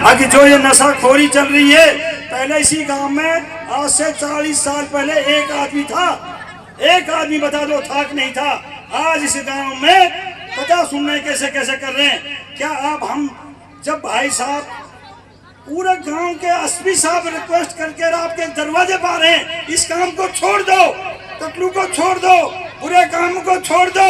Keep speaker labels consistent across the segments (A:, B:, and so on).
A: आगे जो ये नशाखोरी चल रही है, पहले इसी गांव में आज से 40 साल पहले एक आदमी था, एक आदमी बता दो था कि नहीं था। आज इस गांव में पता सुनने कैसे कैसे कर रहे हैं। क्या आप हम जब भाई साहब पूरे गांव के एसपी साहब रिक्वेस्ट करके आपके दरवाजे पा रहे हैं, इस काम को छोड़ दो, टकलू को छोड़ दो, बुरे काम को छोड़ दो,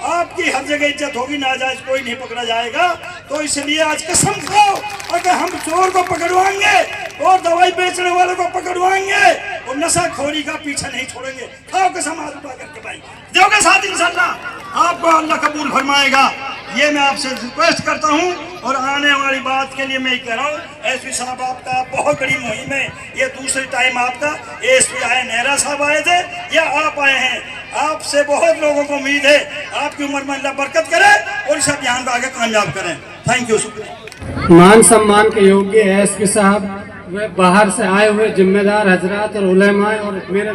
A: आपकी हर जगह इज्जत होगी, नाजायज कोई नहीं पकड़ा जाएगा। तो इसलिए आज कसम खाओ, अगर हम चोर को पकड़वाएंगे और दवाई बेचने वालों को पकड़वाएंगे और नशाखोरी का पीछा नहीं छोड़ेंगे। खाओ कसम हाथ उठा करके भाई, दोगे साथ इंशाल्लाह आपको अल्लाह कबूल फरमाएगा। ये मैं आपसे रिक्वेस्ट करता हूँ। और आने वाली बात के लिए मैं ये कह रहा हूँ, एसपी साहब आपका बहुत बड़ी मुहिम है, ये दूसरी टाइम आपका एसपी आए, नेहरा साहब आए थे या आप आए हैं, आपसे बहुत लोगों को उम्मीद है, आपकी उम्र में अल्लाह बरकत करे और इस अभियान को आगे कामयाब करें। थैंक यू, शुक्रिया।
B: मान सम्मान के योग्य एसपी साहब, वे बाहर से आए हुए जिम्मेदार हजरात और उलेमा और मेरे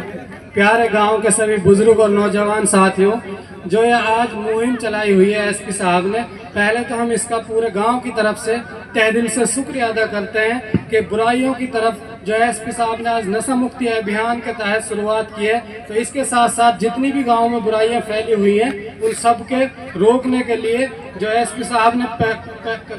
B: प्यारे गांव के सभी बुजुर्ग और नौजवान साथियों, जो ये आज मुहिम चलाई हुई है एसपी साहब ने, पहले तो हम इसका पूरे गांव की तरफ से तहे दिल से शुक्रिया अदा करते हैं कि बुराइयों की तरफ जो एसपी साहब ने आज नशा मुक्ति अभियान के तहत शुरुआत की है। तो इसके साथ साथ जितनी भी गांव में बुराइयां फैली हुई हैं, उन सब के रोकने के लिए जो एसपी साहब ने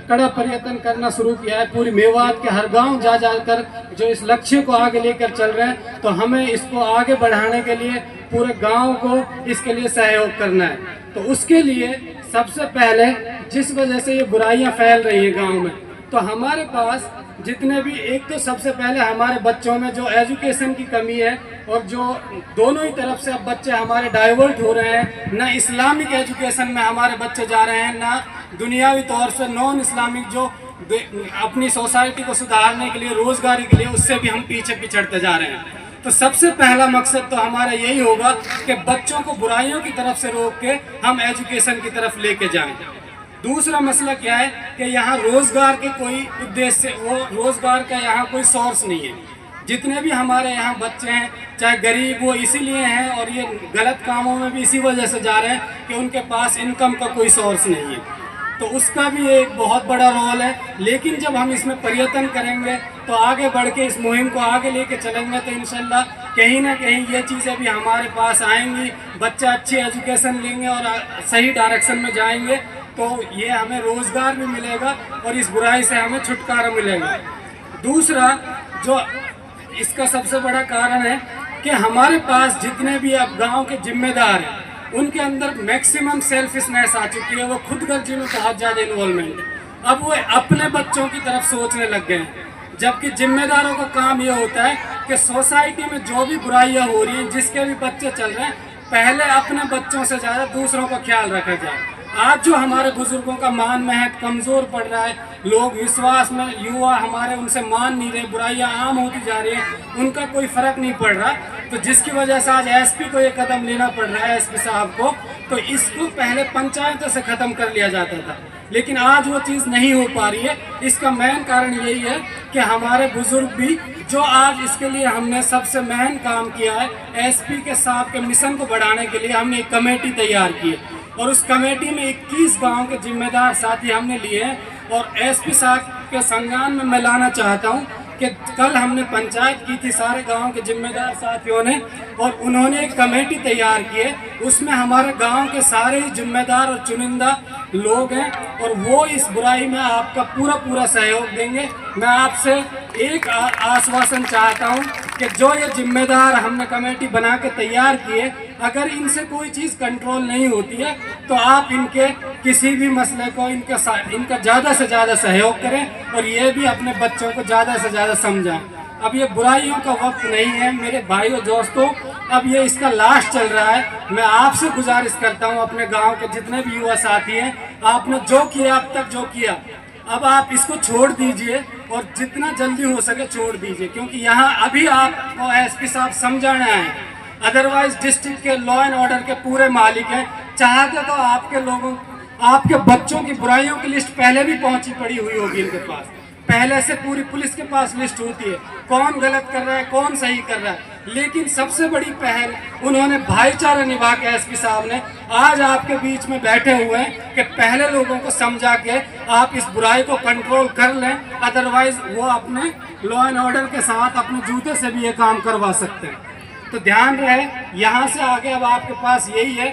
B: कड़ा प्रयत्न करना शुरू किया है। पूरी मेवात के हर गांव जा जाकर जो इस लक्ष्य को आगे लेकर चल रहे हैं, तो हमें इसको आगे बढ़ाने के लिए पूरे गांव को इसके लिए सहयोग करना है। तो उसके लिए सबसे पहले जिस वजह से ये बुराइयां फैल रही है गांव में, तो हमारे पास जितने भी, एक तो सबसे पहले हमारे बच्चों में जो एजुकेशन की कमी है, और जो दोनों ही तरफ से अब बच्चे हमारे डाइवर्ट हो रहे हैं, ना इस्लामिक एजुकेशन में हमारे बच्चे जा रहे हैं, ना दुनियावी तौर से नॉन इस्लामिक जो अपनी सोसाइटी को सुधारने के लिए, रोजगारी के लिए, उससे भी हम पीछे पिछड़ते जा रहे हैं। तो सबसे पहला मकसद तो हमारा यही होगा कि बच्चों को बुराइयों की तरफ से रोक के हम एजुकेशन की तरफ लेके जाएं। दूसरा मसला क्या है कि यहाँ रोजगार के कोई उद्देश्य, वो रोजगार का यहाँ कोई सोर्स नहीं है। जितने भी हमारे यहाँ बच्चे हैं, चाहे गरीब, वो इसीलिए हैं और ये गलत कामों में भी इसी वजह से जा रहे हैं कि उनके पास इनकम का कोई सोर्स नहीं है। तो उसका भी एक बहुत बड़ा रोल है। लेकिन जब हम इसमें प्रयत्न करेंगे, तो आगे बढ़ के इस मुहिम को आगे लेके चलेंगे, तो इंशाल्लाह कहीं ना कहीं ये चीज़ें भी हमारे पास आएंगी, बच्चे अच्छी एजुकेशन लेंगे और सही डायरेक्शन में जाएंगे, तो ये हमें रोज़गार भी मिलेगा और इस बुराई से हमें छुटकारा मिलेगा। दूसरा जो इसका सबसे बड़ा कारण है कि हमारे पास जितने भी अब गांव के जिम्मेदार हैं, उनके अंदर मैक्सिमम सेल्फिशनेस आ चुकी है। वो खुद गर्जी में बहुत ज़्यादा इन्वॉल्वमेंट है। अब वो अपने बच्चों की तरफ सोचने लग गए हैं, जबकि जिम्मेदारों का काम ये होता है कि सोसाइटी में जो भी बुराइयां हो रही हैं, जिसके भी बच्चे चल रहे हैं, पहले अपने बच्चों से ज़्यादा दूसरों का ख्याल रखा जाए। आज जो हमारे बुजुर्गों का मान महक कमज़ोर पड़ रहा है, लोग विश्वास में, युवा हमारे उनसे मान नहीं रहे, बुराइयां आम होती जा रही हैं, उनका कोई फ़र्क नहीं पड़ रहा। तो जिसकी वजह से आज एसपी को ये कदम लेना पड़ रहा है, एसपी साहब को। तो इसको पहले पंचायतों से ख़त्म कर लिया जाता था, लेकिन आज वो चीज़ नहीं हो पा रही है। इसका मेन कारण यही है कि हमारे बुजुर्ग भी, जो आज इसके लिए हमने सबसे मेन काम किया है, एसपी के साहब के मिशन को बढ़ाने के लिए हमने एक कमेटी तैयार की है और उस कमेटी में 21 गांव के जिम्मेदार साथी हमने लिए हैं। और एसपी साहब के संज्ञान में मैं लाना चाहता हूं कि कल हमने पंचायत की थी सारे गांव के जिम्मेदार साथियों ने, और उन्होंने एक कमेटी तैयार की है। उसमें हमारे गांव के सारे ही जिम्मेदार और चुनिंदा लोग हैं और वो इस बुराई में आपका पूरा सहयोग देंगे। मैं आपसे एक आश्वासन चाहता हूं कि जो ये जिम्मेदार हमने कमेटी बना के तैयार किए, अगर इनसे कोई चीज़ कंट्रोल नहीं होती है, तो आप इनके किसी भी मसले को इनका ज़्यादा से ज़्यादा सहयोग करें और ये भी अपने बच्चों को ज़्यादा से ज़्यादा समझाएं। अब ये बुराइयों का वक्त नहीं है मेरे भाइयों दोस्तों, अब ये इसका लास्ट चल रहा है। मैं आपसे गुजारिश करता हूँ, अपने गांव के जितने भी युवा साथी हैं, आपने जो किया अब तक जो किया, अब आप इसको छोड़ दीजिए और जितना जल्दी हो सके छोड़ दीजिए, क्योंकि यहाँ अभी आपको एसपी साहब समझाना है। अदरवाइज डिस्ट्रिक्ट के लॉ एंड ऑर्डर के पूरे मालिक हैं, चाहते तो आपके लोगों, आपके बच्चों की बुराइयों की लिस्ट पहले भी पहुंची पड़ी हुई होगी इनके पास। पहले से पूरी पुलिस के पास लिस्ट होती है, कौन गलत कर रहा है कौन सही कर रहा है। लेकिन सबसे बड़ी पहल उन्होंने भाईचारा निभा के एसपी साहब ने आज आपके बीच में बैठे हुए हैं कि पहले लोगों को समझा के आप इस बुराई को कंट्रोल कर लें, अदरवाइज वो अपने लॉ एंड ऑर्डर के साथ अपने जूते से भी ये काम करवा सकते हैं। तो ध्यान रहे, यहाँ से आगे अब आपके पास यही है।